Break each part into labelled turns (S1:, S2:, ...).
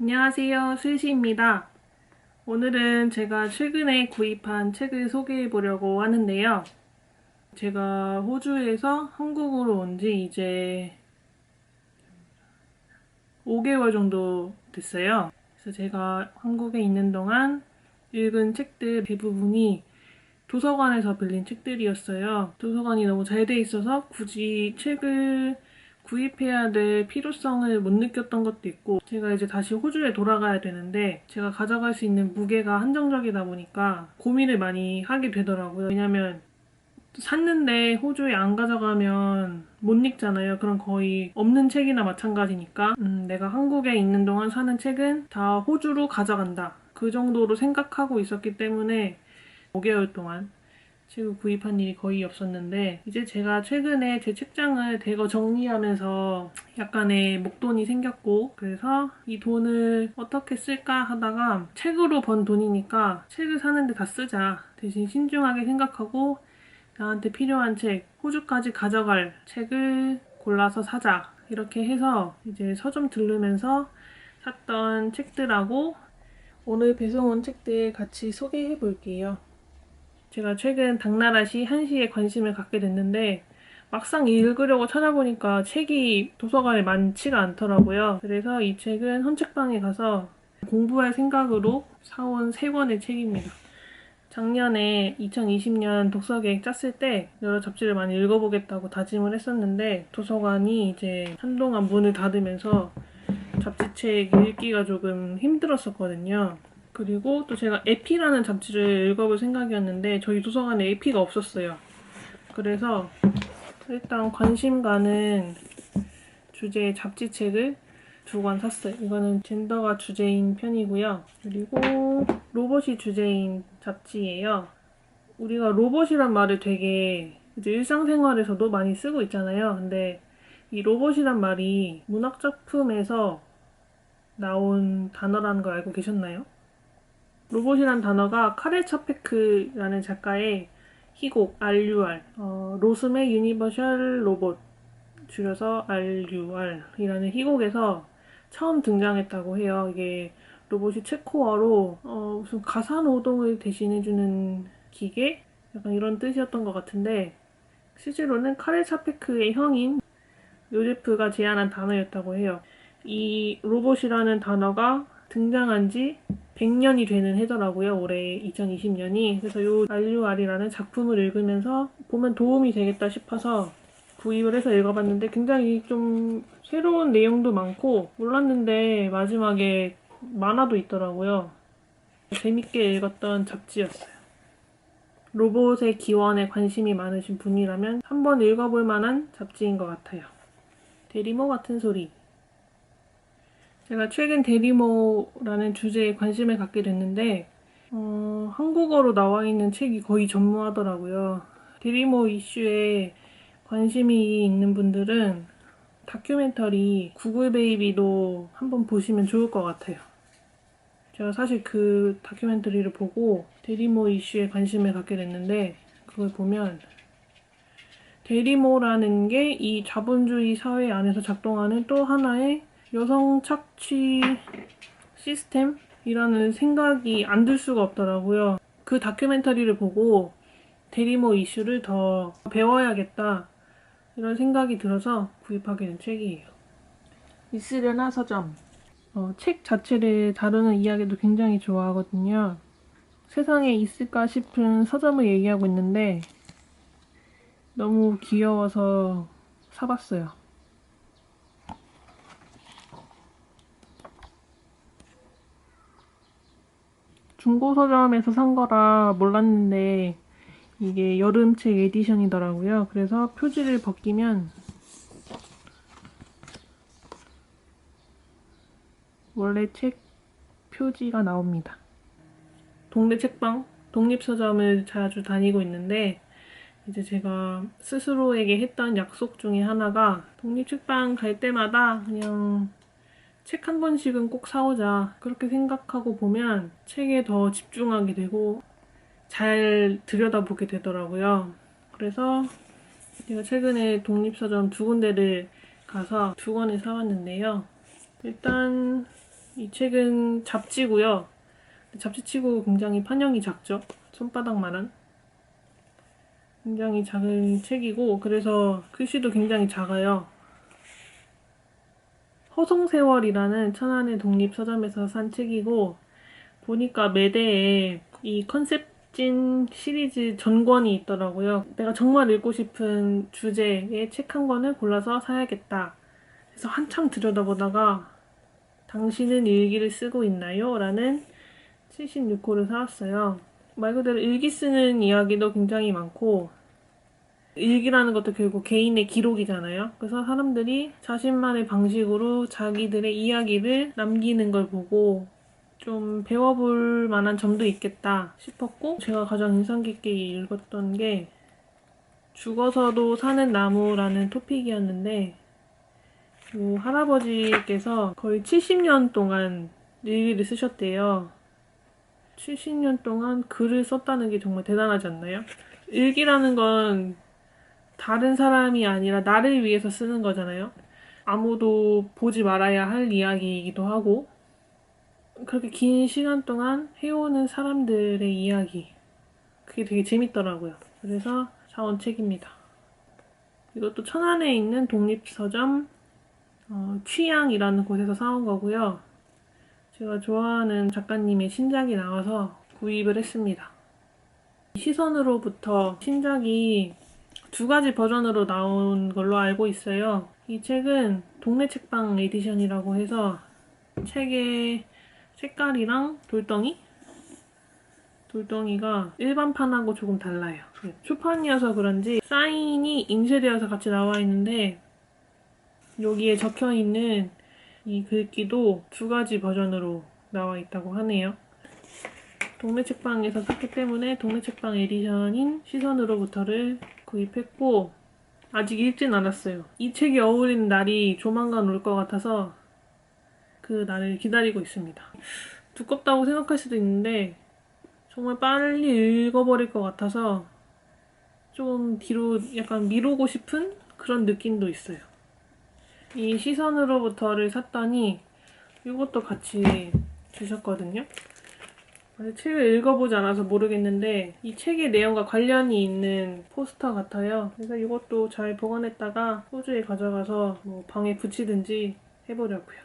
S1: 안녕하세요, 스윗입니다. 오늘은 제가 최근에 구입한 책을 소개해 보려고 하는데요. 제가 호주에서 한국으로 온 지 이제 5개월 정도 됐어요. 그래서 제가 한국에 있는 동안 읽은 책들 대부분이 도서관에서 빌린 책들이었어요. 도서관이 너무 잘 돼 있어서 굳이 책을 구입해야 될 필요성을 못 느꼈던 것도 있고, 제가 이제 다시 호주에 돌아가야 되는데 제가 가져갈 수 있는 무게가 한정적이다 보니까 고민을 많이 하게 되더라고요. 왜냐면 샀는데 호주에 안 가져가면 못 읽잖아요. 그럼 거의 없는 책이나 마찬가지니까 내가 한국에 있는 동안 사는 책은 다 호주로 가져간다, 그 정도로 생각하고 있었기 때문에 5개월 동안 책을 구입한 일이 거의 없었는데, 이제 제가 최근에 제 책장을 대거 정리하면서 약간의 목돈이 생겼고, 그래서 이 돈을 어떻게 쓸까 하다가 책으로 번 돈이니까 책을 사는데 다 쓰자, 대신 신중하게 생각하고 나한테 필요한 책, 호주까지 가져갈 책을 골라서 사자, 이렇게 해서 이제 서점 들르면서 샀던 책들하고 오늘 배송 온 책들 같이 소개해 볼게요. 제가 최근 당나라시 한시에 관심을 갖게 됐는데 막상 읽으려고 찾아보니까 책이 도서관에 많지가 않더라고요. 그래서 이 책은 헌책방에 가서 공부할 생각으로 사온 3권의 책입니다. 작년에 2020년 독서계획 짰을 때 여러 잡지를 많이 읽어보겠다고 다짐을 했었는데, 도서관이 이제 한동안 문을 닫으면서 잡지책 읽기가 조금 힘들었었거든요. 그리고 또 제가 에피라는 잡지를 읽어볼 생각이었는데 저희 도서관에 에피가 없었어요. 그래서 일단 관심 가는 주제의 잡지책을 2권 샀어요. 이거는 젠더가 주제인 편이고요. 그리고 로봇이 주제인 잡지예요. 우리가 로봇이란 말을 되게 이제 일상생활에서도 많이 쓰고 있잖아요. 근데 이 로봇이란 말이 문학작품에서 나온 단어라는 걸 알고 계셨나요? 로봇이란 단어가 카렐 차페크라는 작가의 희곡 RUR, 로스의 유니버셜 로봇, 줄여서 RUR이라는 희곡에서 처음 등장했다고 해요. 이게 로봇이 체코어로 무슨 가사노동을 대신해주는 기계? 약간 이런 뜻이었던 것 같은데, 실제로는 카렐 차페크의 형인 요제프가 제안한 단어였다고 해요. 이 로봇이라는 단어가 등장한 지 100년이 되는 해더라고요. 올해 2020년이. 그래서 이 RUR이라는 작품을 읽으면서 보면 도움이 되겠다 싶어서 구입을 해서 읽어봤는데 굉장히 좀 새로운 내용도 많고, 몰랐는데 마지막에 만화도 있더라고요. 재밌게 읽었던 잡지였어요. 로봇의 기원에 관심이 많으신 분이라면 한번 읽어볼 만한 잡지인 것 같아요. 대리모 같은 소리. 제가 최근 대리모라는 주제에 관심을 갖게 됐는데 한국어로 나와 있는 책이 거의 전무하더라고요. 대리모 이슈에 관심이 있는 분들은 다큐멘터리 구글 베이비도 한번 보시면 좋을 것 같아요. 제가 사실 그 다큐멘터리를 보고 대리모 이슈에 관심을 갖게 됐는데, 그걸 보면 대리모라는 게 이 자본주의 사회 안에서 작동하는 또 하나의 여성 착취 시스템이라는 생각이 안 들 수가 없더라고요. 그 다큐멘터리를 보고 대리모 이슈를 더 배워야겠다, 이런 생각이 들어서 구입하게 된 책이에요. 있으려나 서점. 책 자체를 다루는 이야기도 굉장히 좋아하거든요. 세상에 있을까 싶은 서점을 얘기하고 있는데 너무 귀여워서 사봤어요. 중고 서점에서 산 거라 몰랐는데 이게 여름책 에디션이더라고요. 그래서 표지를 벗기면 원래 책 표지가 나옵니다. 동네 책방, 독립서점을 자주 다니고 있는데, 이제 제가 스스로에게 했던 약속 중에 하나가 독립책방 갈 때마다 그냥 책 한 권씩은 꼭 사오자, 그렇게 생각하고 보면 책에 더 집중하게 되고 잘 들여다보게 되더라고요. 그래서 제가 최근에 독립서점 2군데를 가서 2권을 사왔는데요. 일단 이 책은 잡지고요. 잡지치고 굉장히 판형이 작죠. 손바닥만한. 굉장히 작은 책이고 그래서 글씨도 굉장히 작아요. 허송세월이라는 천안의 독립서점에서 산 책이고 보니까 매대에 이 컨셉진 시리즈 전권이 있더라고요. 내가 정말 읽고 싶은 주제의 책 한 권을 골라서 사야겠다. 그래서 한참 들여다보다가 당신은 일기를 쓰고 있나요? 라는 76호를 사왔어요. 말 그대로 일기 쓰는 이야기도 굉장히 많고 일기라는 것도 결국 개인의 기록이잖아요. 그래서 사람들이 자신만의 방식으로 자기들의 이야기를 남기는 걸 보고 좀 배워볼 만한 점도 있겠다 싶었고 제가 가장 인상 깊게 읽었던 게 죽어서도 사는 나무라는 토픽이었는데 그 할아버지께서 거의 70년 동안 일기를 쓰셨대요. 70년 동안 글을 썼다는 게 정말 대단하지 않나요? 일기라는 건 다른 사람이 아니라 나를 위해서 쓰는 거잖아요. 아무도 보지 말아야 할 이야기이기도 하고 그렇게 긴 시간 동안 해오는 사람들의 이야기 그게 되게 재밌더라고요. 그래서 사온 책입니다. 이것도 천안에 있는 독립서점 취향이라는 곳에서 사온 거고요. 제가 좋아하는 작가님의 신작이 나와서 구입을 했습니다. 시선으로부터 신작이 2가지 버전으로 나온 걸로 알고 있어요. 이 책은 동네 책방 에디션이라고 해서 책의 색깔이랑 돌덩이가 일반판하고 조금 달라요. 초판이어서 그런지 사인이 인쇄되어서 같이 나와 있는데 여기에 적혀있는 이 글귀도 2가지 버전으로 나와 있다고 하네요. 동네 책방에서 샀기 때문에 동네 책방 에디션인 시선으로부터를 구입했고 아직 읽진 않았어요. 이 책이 어울리는 날이 조만간 올 것 같아서 그 날을 기다리고 있습니다. 두껍다고 생각할 수도 있는데 정말 빨리 읽어버릴 것 같아서 좀 뒤로 약간 미루고 싶은 그런 느낌도 있어요. 이 시선으로부터를 샀더니 이것도 같이 주셨거든요. 아직 책을 읽어보지 않아서 모르겠는데 이 책의 내용과 관련이 있는 포스터 같아요. 그래서 이것도 잘 보관했다가 호주에 가져가서 뭐 방에 붙이든지 해보려고요.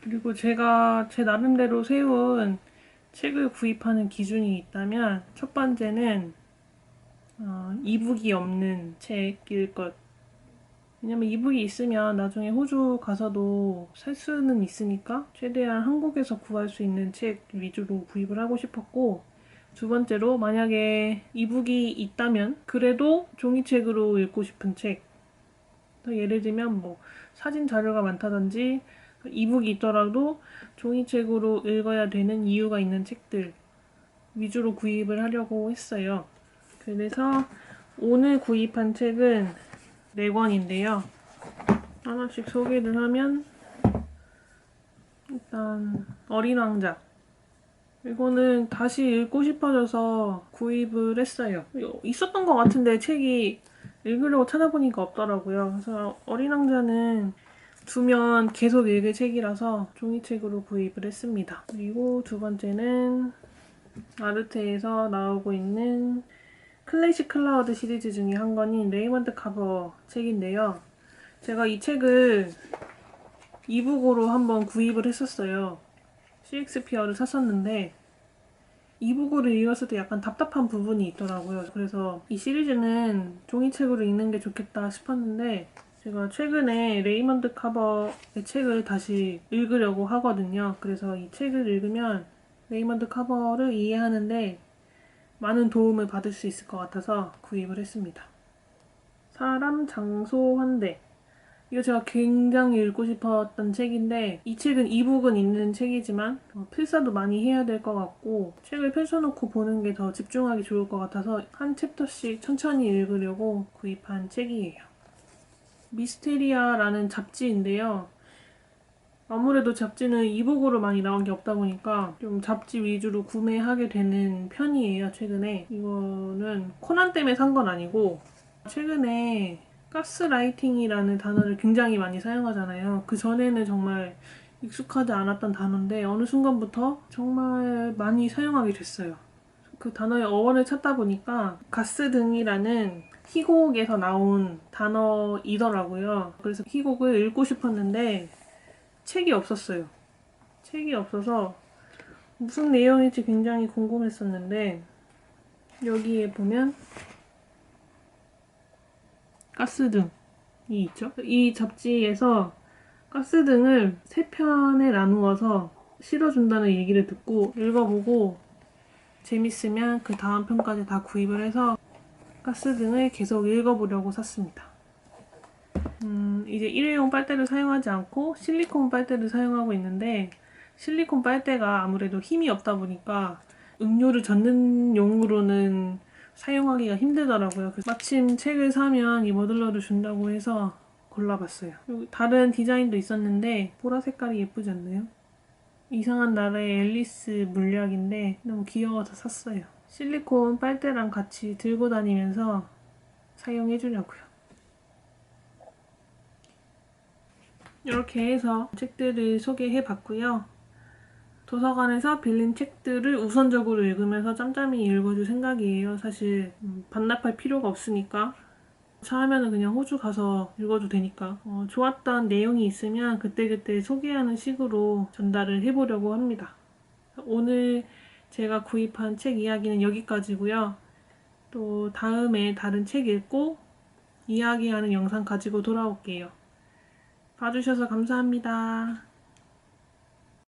S1: 그리고 제가 제 나름대로 세운 책을 구입하는 기준이 있다면 첫 번째는 이북이 없는 책일 것. 왜냐면 이북이 있으면 나중에 호주 가서도 살 수는 있으니까 최대한 한국에서 구할 수 있는 책 위주로 구입을 하고 싶었고 두 번째로 만약에 이북이 있다면 그래도 종이책으로 읽고 싶은 책 예를 들면 뭐 사진 자료가 많다든지 이북이 있더라도 종이책으로 읽어야 되는 이유가 있는 책들 위주로 구입을 하려고 했어요. 그래서 오늘 구입한 책은 4권인데요. 하나씩 소개를 하면 일단 어린 왕자 이거는 다시 읽고 싶어져서 구입을 했어요. 있었던 것 같은데 책이 읽으려고 찾아보니까 없더라고요. 그래서 어린 왕자는 두면 계속 읽을 책이라서 종이책으로 구입을 했습니다. 그리고 두 번째는 아르테에서 나오고 있는 클래식 클라우드 시리즈 중에 한 권인 레이먼드 카버 책인데요. 제가 이 책을 이북으로 한번 구입을 했었어요. 셰익스피어를 샀었는데 이북으로 읽었을 때 약간 답답한 부분이 있더라고요. 그래서 이 시리즈는 종이책으로 읽는 게 좋겠다 싶었는데 제가 최근에 레이먼드 카버의 책을 다시 읽으려고 하거든요. 그래서 이 책을 읽으면 레이먼드 카버를 이해하는데 많은 도움을 받을 수 있을 것 같아서 구입을 했습니다. 사람, 장소, 환대. 이거 제가 굉장히 읽고 싶었던 책인데 이 책은 이북은 있는 책이지만 필사도 많이 해야 될 것 같고 책을 펼쳐놓고 보는 게 더 집중하기 좋을 것 같아서 한 챕터씩 천천히 읽으려고 구입한 책이에요. 미스테리아라는 잡지인데요. 아무래도 잡지는 이북으로 많이 나온 게 없다 보니까 좀 잡지 위주로 구매하게 되는 편이에요, 최근에. 이거는 코난 때문에 산 건 아니고, 최근에 가스라이팅이라는 단어를 굉장히 많이 사용하잖아요. 그 전에는 정말 익숙하지 않았던 단어인데, 어느 순간부터 정말 많이 사용하게 됐어요. 그 단어의 어원을 찾다 보니까 가스등이라는 희곡에서 나온 단어이더라고요. 그래서 희곡을 읽고 싶었는데, 책이 없었어요. 책이 없어서 무슨 내용일지 굉장히 궁금했었는데 여기에 보면 가스등이 있죠. 이 잡지에서 가스등을 3편에 나누어서 실어준다는 얘기를 듣고 읽어보고 재밌으면 그 다음 편까지 다 구입을 해서 가스등을 계속 읽어보려고 샀습니다. 이제 일회용 빨대를 사용하지 않고 실리콘 빨대를 사용하고 있는데 실리콘 빨대가 아무래도 힘이 없다 보니까 음료를 젓는 용으로는 사용하기가 힘들더라고요. 그래서 마침 책을 사면 이 머들러를 준다고 해서 골라봤어요. 그리고 다른 디자인도 있었는데 보라 색깔이 예쁘지 않나요? 이상한 나라의 앨리스 물약인데 너무 귀여워서 샀어요. 실리콘 빨대랑 같이 들고 다니면서 사용해주려고요. 이렇게 해서 책들을 소개해봤고요. 도서관에서 빌린 책들을 우선적으로 읽으면서 짬짬이 읽어줄 생각이에요. 사실 반납할 필요가 없으니까. 차하면은 그냥 호주 가서 읽어도 되니까. 좋았던 내용이 있으면 그때그때 소개하는 식으로 전달을 해보려고 합니다. 오늘 제가 구입한 책 이야기는 여기까지고요. 또 다음에 다른 책 읽고 이야기하는 영상 가지고 돌아올게요. 봐주셔서 감사합니다.